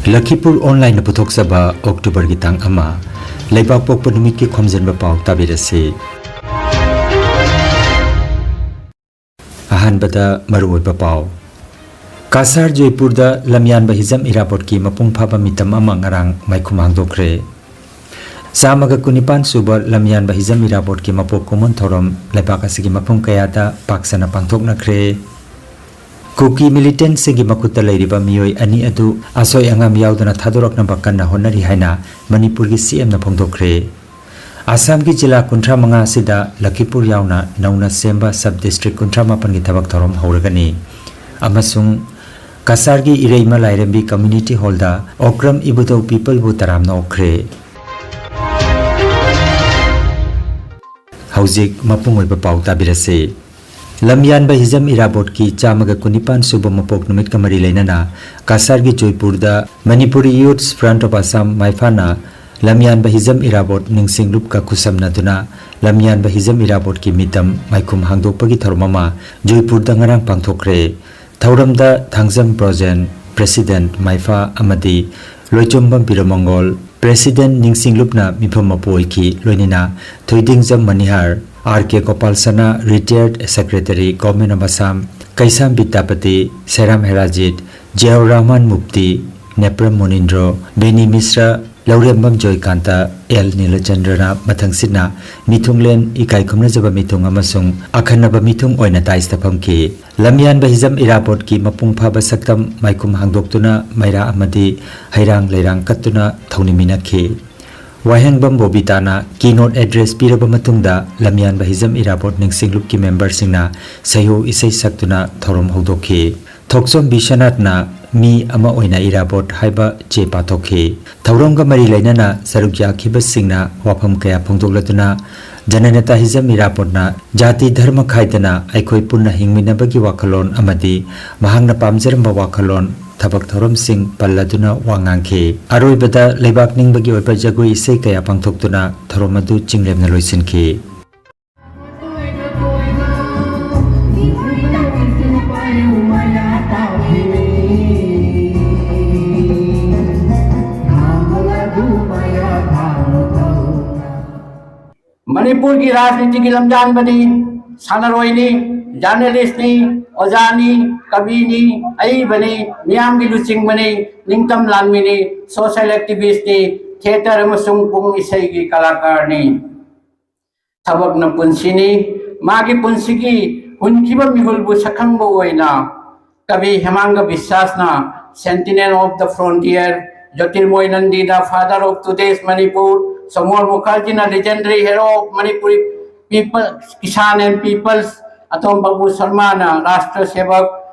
Lakhipur online पुथोक्सबा अक्टूबर की तांग अमा लेबाक पोकपा नुमित की खोमजनबा पाव ताबिरसे अहानबदा मरुओइबा पाव कासार जयपुर दा लमयान हिजम इराबोट की मपुंग फाबा मितम अमा ngarang माइखुम हांगदोख्रे सामगा कुनिपान सुबर लमयान हिजम इराबोट की मपोक कोमन थोरम लेबाक असगी मपुंग कयादा पाक्सना पांगथोकनख्रे कुकी मिलिटेंट सिंगी मकुता लेरिबा मियोय अनि अदु असोय अंगाम यावदना थादोरकनबा कन्ना होनरी हाइना मणिपुर की सीएम न फोंदोख्रे आसाम की जिला कुंट्रा मंगा सिदा लखीपुर यावना नौना सेंबा सब डिस्ट्रिक्ट कुंट्रा मापन की थबक थोरम हौरगनी अमसुंग कासार की इरेमा लाइरेंबी कम्युनिटी हॉलदा ओक्रम इबुदौ पीपल बु तरामना ओख्रे हौजिक मपुंग ओइबा पाउ ताबिरसे लमयान हिजम इराबोट की चामग कुनिपान सुब मपोक नुमित कमरी लेना कासार की जयपुर दा Manipuri youths front of Assam माइफाना लमयान हिजम इराबोट निंगसिंग लुप का खुसमनदुना लमयान हिजम इराबोट की मितम माइखुम हांगदोकपगी थोरममा जयपुर दा ngarang पांगथोख्रे थौरमदा थांगजम प्रोजेंट प्रेसिडेंट माइफा अमदी लोइचुम्बम बिरमंगल प्रेसिडेंट निंगसिंग लुपना मिफम मपोइखी लोइनिना Thuidingjam Manihar R K. Gopal Sana retired secretary government of Assam Kaisam Vidyapati Seram Herajit Ziaur Rahman Mufti Nepram Munindro Beni Mishra Laurembam Jayakanta L नीलचंद्रना मथंगसिना मिथुंगलेन इकाई खुमनजबा मिथुंग अमसुंग अखनबा मिथुंग ओइना ताइस्तफम की लमयान हिजम इराबोट की मपुंग फाबा सक्तम माइकुम हांगदोक्तुना मैरा अमदी हैरांग लेरांग कत्तुना थौनिमिनखी वाहेंगबम बोबिताना कीनोट एड्रेस पीरब मतुंगदा लमयान हिजम इराबोट निंगसिंगलुप की मेंबर सिंगना सयो इसै सक्तुना थौरम हौदोखी थोक्सोम बिशनाथना मी अमा ओइना इराबोट हाइबा चे पाथोखी थौरमगा मरी लेनाना सरुक याखिबा सिंगना वाफम कया फोंदोक्लतुना जननेता हिजम इराबोटना जाति धर्म खाइदना आइखोइ पुन्ना हिंगमिनबगी वाखलोन अमदी महांगना पामजरमबा वाखलोन थबक थौरम सिंह पल्लदुना वांगांखे अरोइबदा लेबाक निंगबगी ओइबा जगोइ इसै कया पांगथोक्तुना थौरम अदु चिंगलेमना लोइसिनखी मणिपुर की राजनीति की लमजान बनी सानरोइनी जर्नलिस्टनी ओजानी कविनी आई बनी मियाम की लुचिंग बनी निंगतम लानमिनी सोशल एक्टिविस्टनी थिएटर अमसुंग पुंग इसै की कलाकारनी थबक न पुंसिनी मागी पुंसिकी हुनखिबा मिहुलबु सखंगबो ओइना कवि हेमांग विश्वासना sentinel of the frontier Jyotirmoy Nandi the father of today's Manipur Samor Mukherjee ना legendary hero of Manipuri people kisan and people's Atom Babu Sharma ना राष्ट्र सेवक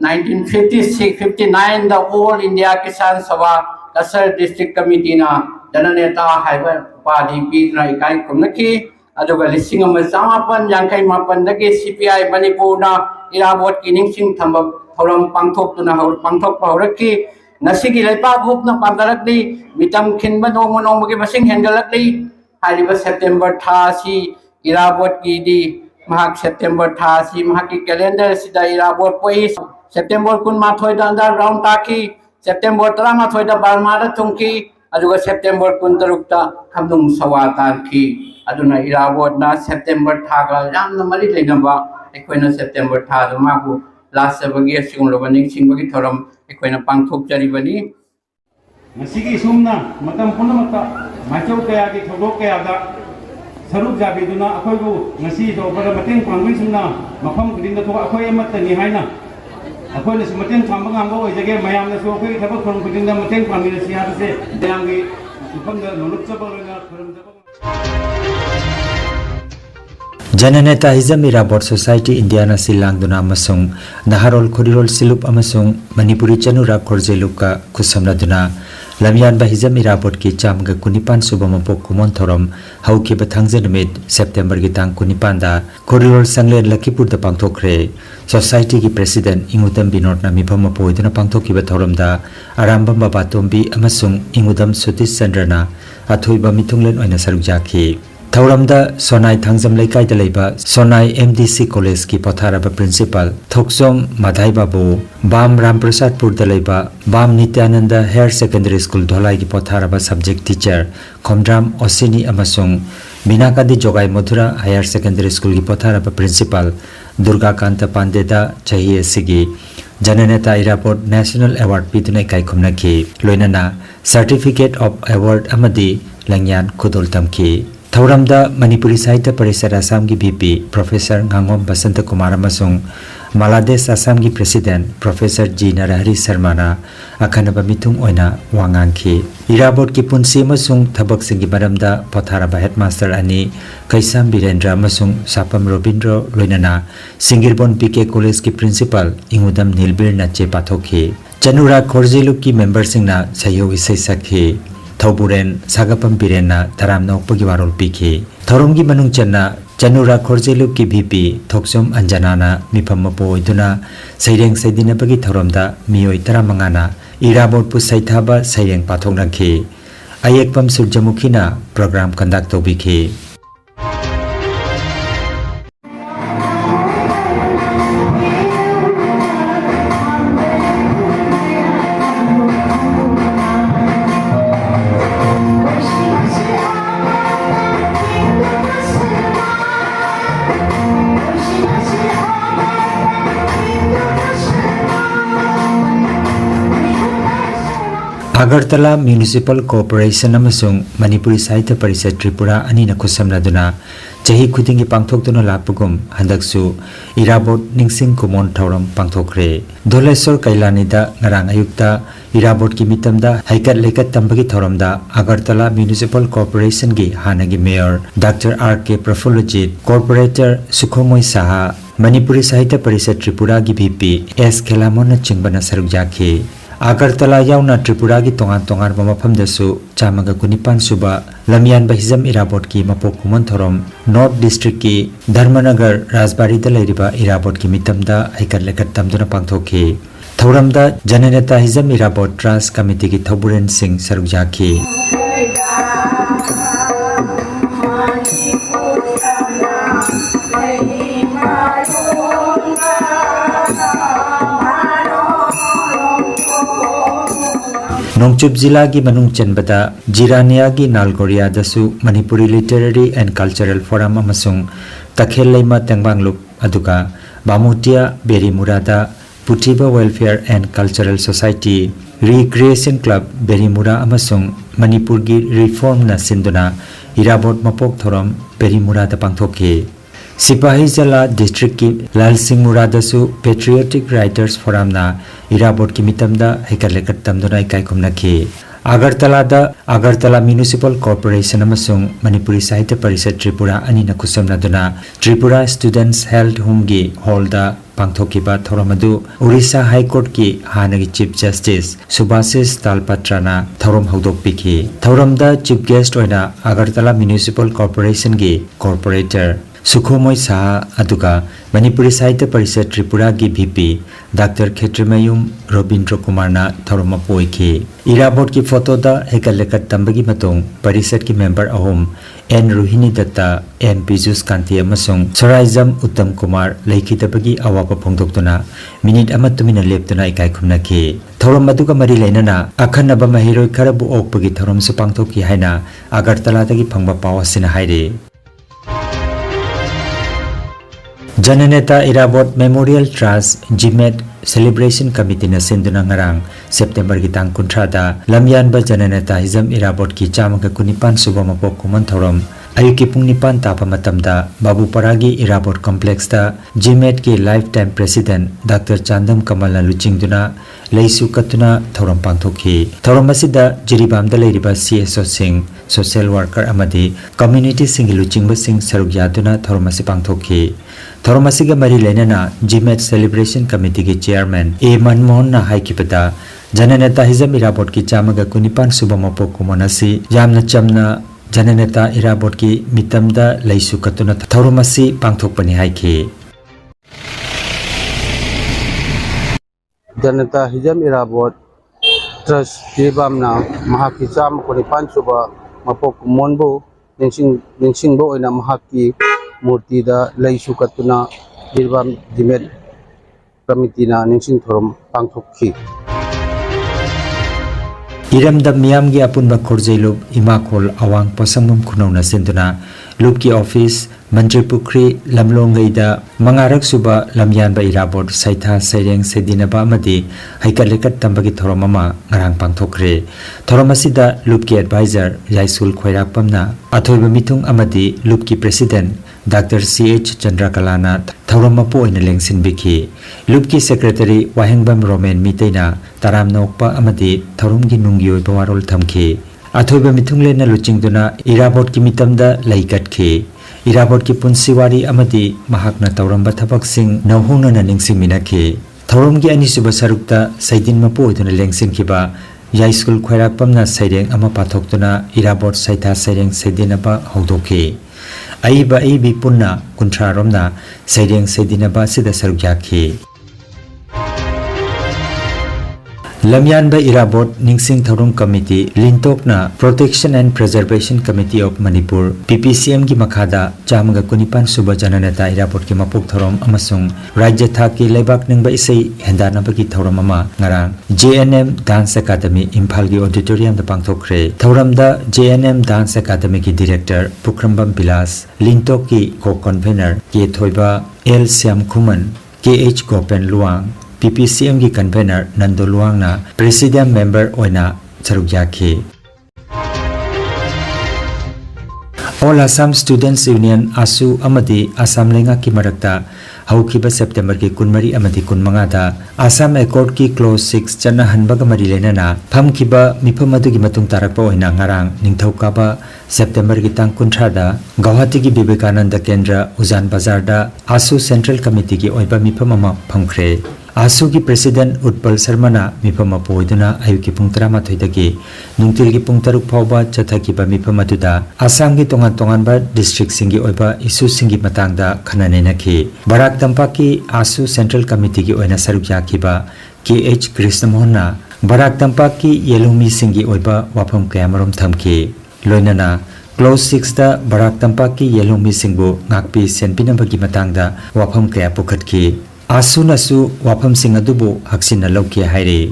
1956-59 द ऑल इंडिया किसान सभा कसर डिस्ट्रिक्ट कमिटी ना जननेता हाइबर उपाधि पीना इकाई कुमनकी अदुगा लिसिंग अमा चामापन यांखै मापन दगे सीपीआई मणिपुर ना इराबोट की निंगसिंग थंब थौरम पांगथोक्तुना पांगथोकपा हौरक्की नसीगी लेपाक हुकना पांगरक्ली मितम खिनबा नोंग नोंगबगी मसिंग हेंगलक्ली हाइरिबा सेप्टेम्बर थासी इराबोट की दी महाक सेप्टेम्बर थासी महाकी कैलेंडर सिदा इराबोट पोई सेप्टेम्बर 19 दा अंडरग्राउंड ताकी सेप्टेम्बर 13 दा बर्मादा थुंकी अदुगा सेप्टेम्बर 13 दा खमनुंग सवा ताकी अदुना इराबोट ना सेप्टेम्बर थागा यामना मरि लेनबा एकोइना सेप्टेम्बर था माबु लास्ट बगी सिंगलोबा निंगसिंगबगी थोरम एकोइना पांगथोकजरिबनी मसीगी सुमना मतम पुनमता माचौ कया की थोदोक कयादा सरुक जाबीदुना अखोइबु ngasi do bar mateng pangwin sumna mafam guding da thok akhoi amatani haina अखोई ने मतंग पांग गांगो जगह मयाम ने सो कोई थबक खरम कुदिंग दा मतंग पांगिन सिया से देंगे इफम दा नुलुक चबलना खरम जननेता हिजम इराबोट सोसाइटी इंडिया ना सिलांगदुना अमसुंग नहारोल खुरिरोल सिलुप अमसुंग मणिपुरी चनुरा खोरजेलुका खुसमनदुना लमयान हिजम इराबोट की चामगा कुनिपान सुबम पोक कुमन थोरम हौकी बथांजे निमित सेप्टेम्बर की तांग कुनिपान दा खोरिरोल संगलेन लखीपुर दा पांगथोख्रे सोसाइटी की प्रेसिडेंट इंगुदम बिनोद ना मिफम पोइदना पांगथोकी बथोरम दा आरामबम बाबातोंबी अमसुंग इंगुदम सुतिश चंद्रना अथोइबा मिथुंगलेन ओइना सरुक जाखी थौरमदा सोनाई थांजम लेकाइदा लेबा सोनाई MDC कॉलेज की पोथारबा प्रिंसिपल थोक्सोम माधाई बाबू बाम रामप्रसादपुर लेबा बाम Nityananda higher secondary school Dholai की पोथारबा सब्जेक्ट टीचर खोमड्राम ओसिनी अमसुंग मीनाकादी जोगाई मधुरा हायर सेकेंडरी स्कूल की पोथारबा प्रिंसिपल दुर्गाकांत पांडेदा चाहिए सिगी जननेता इराबोट नेशनल अवार्ड पीदुने कायखुमनखी लोइनाना सर्टिफिकेट ऑफ अवार्ड अमदी लंग्यान खुदोल तमखी थौरमदा मणिपुरी साहित्य परिषद असम की VP प्रोफेसर गांगोम बसंत कुमार अमसुंग मालादेश असम की प्रेसिडेंट प्रोफेसर जी नरहरि शर्माना अखनब मिथुंग ओइना वांगांखी इराबोट की पुंसी अमसुंग थबक सिंगी मरमदा पोथारबा हेडमास्टर अनि कैसाम बीरेंद्र अमसुंग सापम रविंद्र लोइनाना सिंगिरबोन PK कॉलेज की प्रिंसिपल इंगुदम नीलबीर नचे पाथोखी चनुरा खोरजिलुक की मेंबर सिंगना सहयोग इसै सखी थौबुरेन सागपम बीरेना तराम नौपगी वारोल पीखी थौरम की मनुंग चन्ना चनुरा खोरजिलुक की VP थोक्सोम अंजनाना मिफम मपोइदुना सैरेंग सैदिनबगी थौरमदा मियोय तरामंगाना इराबोट पु सैथाबा सैरेंग पाथोंगनखी अयेकपम सूर्यमुखीना प्रोग्राम कंडक्ट तौबिखी अगरतला म्युनिसिपल कॉर्पोरेशन अमसुंग मणिपुरी साहित्य परिषद त्रिपुरा अनि खुसमनदुना चही खुदिंगी पांथोक्तुना लापुगुम हंदकसु इराबोट निंगसिंग कुमोन थौरम पांथोखरे धोलेश्वर कैलानीदा ngarang ayukta इराबोट की मितमदा हाइकत लेकत तंबगी थौरमदा अगरतला म्युनिसिपल कॉर्पोरेशन की हानगी mayor doctor RK Prafullajit corporator Sukhomoy Saha Manipuri Sahitya Parishad Tripura की VP S खेलामोन चिंगबना सरुक जाखी अगरतला याउना त्रिपुरा की तोंगान तोंगान मफम दसु चामगा कुनिपान सुबा लमियान बहिजम इराबोट की मपोक कुमन थोरम नॉर्थ डिस्ट्रिक्ट की धर्मनगर राजबारी दलैरिबा इराबोट की मितमदा हाइकत लेकत तमदुना पांथोखी थौरमदा जननेता हिजम इराबोट ट्रस्ट कमिटी की थौबुरेन सिंह सरुक जाखी नोंगचुप जिला की मनुंग चनबदा जिरानिया की नालगोरिया दसु Manipuri literary and cultural forum अमसुंग तखेल लेमा तेंगबांगलुप अदुगा बामुटिया बेरीमुरादा पुथिबा welfare and cultural society recreation club Berimura अमसुंग मणिपुर की रिफॉर्म न सिंधुना इराबोट मपोक थोरम बेरीमुरादा पांथोखी सिपाही जला डिस्ट्रिक्ट की लाल सिंह मुरादसु पेट्रियोटिक राइटर्स फोरम ना इराबोट की मितमदा हेकलेकत तमदुना इकाइखुमनखी अगरतला म्युनिसिपल कॉर्पोरेशन अमसुंग मणिपुरी साहित्य परिषद त्रिपुरा अनि नखुसमनदुना त्रिपुरा स्टूडेंट्स हेल्थ होम की हॉलदा पांथोखिबा थौरमदु उड़ीसा हाई कोर्ट की हानगी चीफ जस्टिस सुभाषिष तालपत्राना थौरम हौदोकपिखी थौरमदा चीफ गेस्ट ओइना अगरतला म्युनिसिपल कॉर्पोरेशन की कॉर्पोरेटर सुखोमोय साहा अदुगा मणिपुरी साहित्य परिषद त्रिपुरा की VP डॉक्टर खेत्रमयुम रविंद्र कुमारना थौरम पोइखी इराबोट की फोटोदा हेकलेकत तंबगी मतों परिषद की मेंबर अहोम N रोहिणी दत्ता M पीजूस कांति अमसुंग सराइजम उत्तम कुमार लेखितबगी अवाब फोंदोक्तुना मिनिट अमतुमिना लेप्तुना इकाइखुमनखी थौरम अदुगा मरी लेनना अखनब महिरोय खरबु ओकपगी थौरम सु पांथोखी हाइना अगरतलादगी फंगबा पावसिना हाइरे जननेता Irabot memorial trust GMET celebration committee न सिंधुना ngarang सेप्टेम्बर की तांग कुंथ्रादा लमयानबा जननेता हिजम इराबोट की चामगा कुनिपान सुबा मपोक कुमन थौरम अयुकी पुंग निपान तापा मतमदा बाबूपरागी इराबोट कॉम्प्लेक्स दा GMET की life time president doctor Chandam Kamal लुचिंगदुना लेसु कतुना थौरम पांथोखी थौरम असिदा जिरीबामदा लेरिबा CSO सिंह सोशल वर्कर अमदी कम्युनिटी सिंह लुचिंगबा सिंह सरुक यादुना थौरम असि पांथोखी थौरम असिगा मरी लेनना GMET सेलिब्रेशन कमिटी की चेयरमैन A मनमोहन ना हाइकिपदा जननेता हिजम इराबोट की चामगा कुनिपान सुबा मपोक कुमन असि यामना चमना जननेता इराबोट की मितमदा लेसु कतुना थौरम असि पांथोकपनि हाइखी जनता हिजम इराबोट ट्रस्ट की बामना महाकी चाम कुनिपान सुबा मपोक मोनबु ꯅꯤꯡꯁꯤꯡꯕ ꯑꯣꯏꯅ ꯃꯍꯥꯛꯀꯤ ꯃꯨꯔꯇꯤꯗ ꯂꯩ ꯁꯨꯀꯠꯇꯨꯅ ꯕꯤꯔꯕꯥꯝ ꯗꯤꯃꯦꯠ ꯀꯃꯤꯇꯤꯅ ꯅꯤꯡꯁꯤꯡ ꯊꯧꯔꯝ ꯄꯥꯡꯊꯣꯛꯈꯤ꯫ Iramdam miyamgi apunba khorjailup imakhol awang pasangmum khunongna sinduna lupki office Mantri Pukri Lamlongaida mangarak suba lamyanba irabot saitha saireng sedinaba amadi haikalekat tambagi thoromama ngarang pangthokre thoromasida lupki advisor Yaisul Khoirakpamna athoiba mithung amadi lupki president Dr. C.H. Chandrakalana thoramapo oina lengsinbiki lupki secretary Wahengbam Roman Miteina taram nokpa amadi thorumgi nungi oiba warol thamki athoiba mithunglena luchingduna irabot ki mitamda laikatki Irabot ki punsiwari amadi mahakna tauramba thabaksing nauhongnana ningsingminakhi thoromgi anisuba sarukta saidin mapo oiduna lengsinkiba Yaisul Khoirakpamna saireng ama pathoktuna irabot saitha saireng saidinaba hongdokhi aiba aibi punna kuntraromna saireng saidinaba sida sarukyakhi Lamyanba Irabot Ningsing Thorum Committee Lintokna Protection and Preservation Committee of Manipur PPCM ki makhada chamaga kunipan suba jananata Irabot ki mapok thorom amasung Rajya Thaki Leibak Ningba Isai Hendanaba ki thorom ama ngarang JNM Dance Academy Imphal ki auditorium da pangthokre thoramda JNM Dance Academy ki director Pukrambam Bilas Lintok ki co-convener ke thoiba L Siam Khuman KH Gopen Luang PPCM ki convener Nando Luangna Presidium member oina charukyakhi All Assam Students Union ASU amadi Assam lenga ki marakta haukiba September ki kunmari amadi kunmanga da Assam Accord ki clause 6 chana hanbaga mari lenana phamkiba mifamadu ki matung tarakpa oina ngarang ningthaukaba September ki tang kunthra da Guwahati ki Vivekananda Kendra Ujan Bazar da ASU Central Committee ki oiba mifamama phamkhre ASU ki President Utpal Sharmana mifama poiduna ayuki pung 13 dagi nungtil ki pung 3 phawba chathakiba mifamaduda Assam ki tongan ba district singi oiba issue singi matangda khananenakhi Barak Tampaki ASU Central Committee ki oina sarukyakhiba KH Krishnamohanna Barak Tampaki Yelumi singi oiba wafam kayamarom thamki loinana Clause 6 da Barak Tampaki Yelumi singbu ngakpi senpinambagi matangda wafam kaya pukhatki ASU nasu wafam sing adubu haksina lauki haire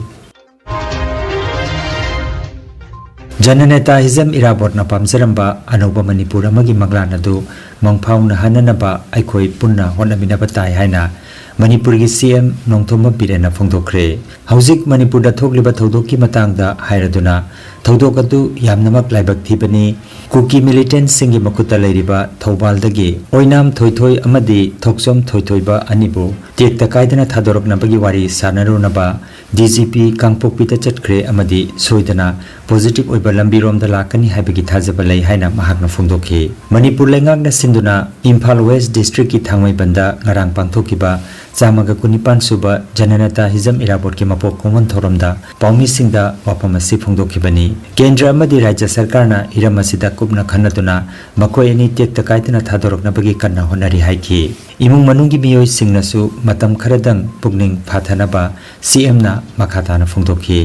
Jananeta Hizam Irabot na pamsaramba anoba Manipur amagi maglan adu mangphauna hananaba aikoi punna honaminaba tai haina Manipur ki CM Nongthomba Birena phongdokre Hauzik Manipur da thokliba thodokki matangda hairaduna thodok adu yamnamak laibak thibani Kuki militant singi makuta leiriba Thoubaldagi oinam thoithoi amadi thoksom thoithoiba anibu tekta kaidana thadoroknabagi wari sanarunaba DGP Kangpokpita chatkre amadi soidana positive oiba lambiromda lakani haibagi thajaba lei haina mahakna phongdokhi Manipur lengakna sinduna Imphal West District ki thangmai banda ngarang pangthokiba chamaga kunipan suba Jananata Hizam Irabot ki mapok kongon thoromda paumi singda wapamasi phongdokhibani Kendra amadi Rajya Sarkarna iramasida kupna khanatuna makoi ani tekta kaitana thadoroknabagi kanna honari haiki imung manungi miyoi singnasu matam kharadang pugning phathanaba CM na makhatana phongdokhi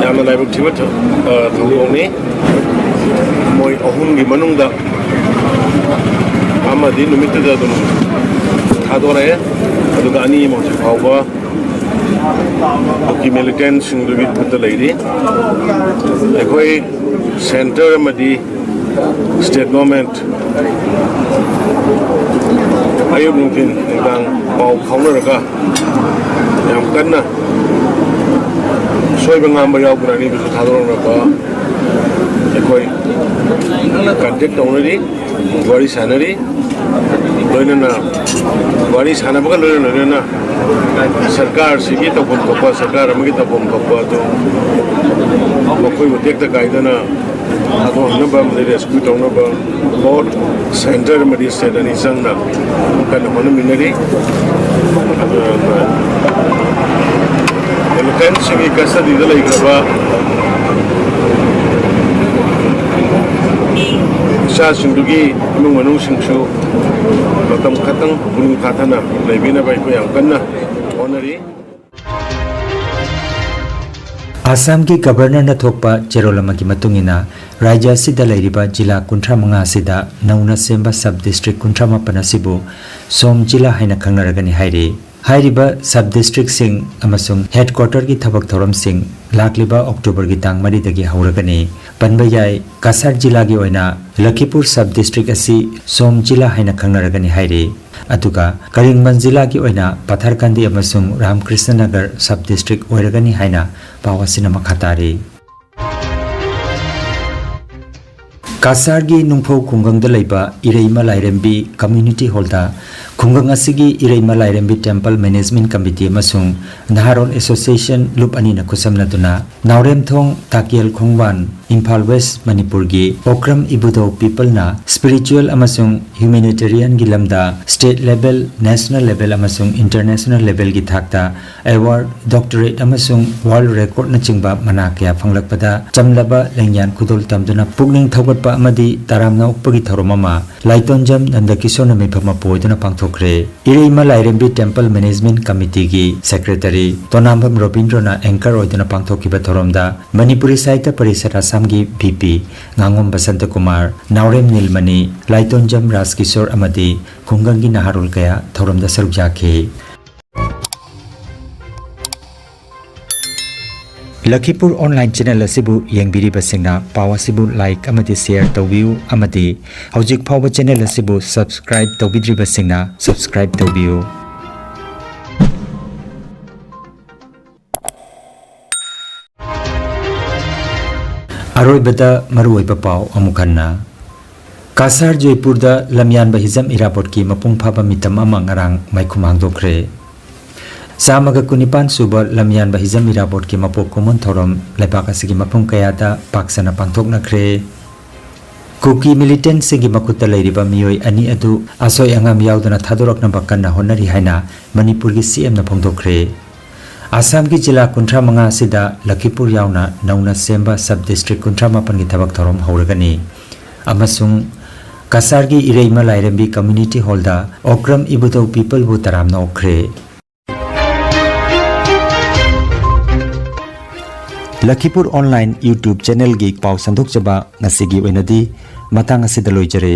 yamna laibuk thiba thongoni moi ahum gi manungda amadi numitda dum thadore aduga ani mo phawba ki militant singdugi putta leiri ekoi center amadi state government ayub mungkin ngang paw khaunaraga yam kanna soiba ngamba yawgrani bisu thadoranga ekoi contact only wari sanari loinana wari sanabaga loinana sarkar sigi tapon topa sarkar amagi tapon topa to makoi tekta kaidana ado namba mari rescue tonaba board center mari state ani sangna kana mona minari militant sigi kasa didala igraba sa singdugi imung manung singsu matam khatang buning khathana leibina bai ko yang kanna honari Assam की governor न थोकपा चेरोलमा की मतुंगिना राज्य सिदा लैरिबा जिला कुंट्रा मंगा सिदा नौना सेंबा सब डिस्ट्रिक्ट कुंट्रा मापन असिबु सोम जिला हाइना खंगनरगनि हाइरे हाइरिबा सब डिस्ट्रिक्ट सिंह अमसुंग हेडक्वार्टर की थबक थौरम सिंह लाखलिबा अक्टोबर की तांग मरी दगी हौरगनि पनबा याय कासार जिला की ओइना लखीपुर सब डिस्ट्रिक्ट असि सोम जिला हाइना खंगनरगनि हाइरे अतुका करीमगंज जिला की ओइना पथरकांदी अमसुंग रामकृष्ण नगर सब डिस्ट्रिक्ट ओइरगनि हाइना पावासिना मखातारे कासार की नुंगफौ खुंगंग द लैबा इरेइमा लाइरेंबी कम्युनिटी हॉलदा खुंगंग असिगी Ireima Lairembi temple management committee अमसुंग नहारोन एसोसिएशन लुप अनि न खुसमनदुना नावरेमथोंग ताकियल खोंगवान इम्फाल वेस्ट मणिपुर की ओक्रम इबुदो पीपल ना स्पिरिचुअल अमसुंग ह्यूमैनिटेरियन की लमदा स्टेट लेवल नेशनल लेवल अमसुंग इंटरनेशनल लेवल की थाकता अवार्ड डॉक्टरेट अमसुंग वर्ल्ड रिकॉर्ड न चिंबा मना कया फंगलकपदा चमलबा लेंयान खुदोल तमदुना पुगनिंग थौगटपा अमदी तारामना उपगी थौरममा लाइतोंजम Nandkishore नमिफमा पोइदुना पांगथोखरे इरेइमा Lairembi temple management committee की सेक्रेटरी तोनामबम रविंद्रना एंकर ओइदुना पांगथोखिबा थौरमदा मणिपुरी साहित्य परिषद आसाम की VP Ngangom बसंत कुमार नावरेम नीलमणि लाइतोंजम राजकिशोर अमदी खुंगंगी नहारुल कया थौरमदा सरुक जाखे लखीपुर ऑनलाइन चैनल असिबु येंगबिरिबसिंगना पावासिबु लाइक अमदी शेयर तौबियु अमदी हौजिक फावबा चैनल असिबु सब्सक्राइब तौबिद्रिबसिंगना सब्सक्राइब तौबियु अरोइबदा मरुओइबा पाव अमुखन्ना कासार जयपुर दा लमयान बहिजम इराबोट की मपुंग फाबा मितम अमा ngarang माइखुमांग दोखरे सामगा कुनिपान सुबा लमयान बहिजम इराबोट की मपोक कोमन थोरम लेबाक असगी मपुंग कयादा पाक्सना पांथोकनख्रे कुकी मिलिटेंट सिंगी मकुत्ता लैरिबा मियोय अनि अदु असोय अंगाम यावदना थादोरकना बकन्ना होनरी हाइना मणिपुर की CM ना फोंदोखरे आसाम की जिला कुंट्रा मंगा सिदा लखीपुर यावना नौना सेंबा सब डिस्ट्रिक्ट कुंट्रा मापन की थबक थौरम हौरगनी अमसुंग कासार की इरेइमा लाइरेंबी कम्युनिटी हॉलदा ओक्रम इबुदौ पीपल बु तरामना ओखरे लखीपुर ऑनलाइन YouTube चैनल की पाव संदोक जबा ngasi gi oinadi matang asida loijare।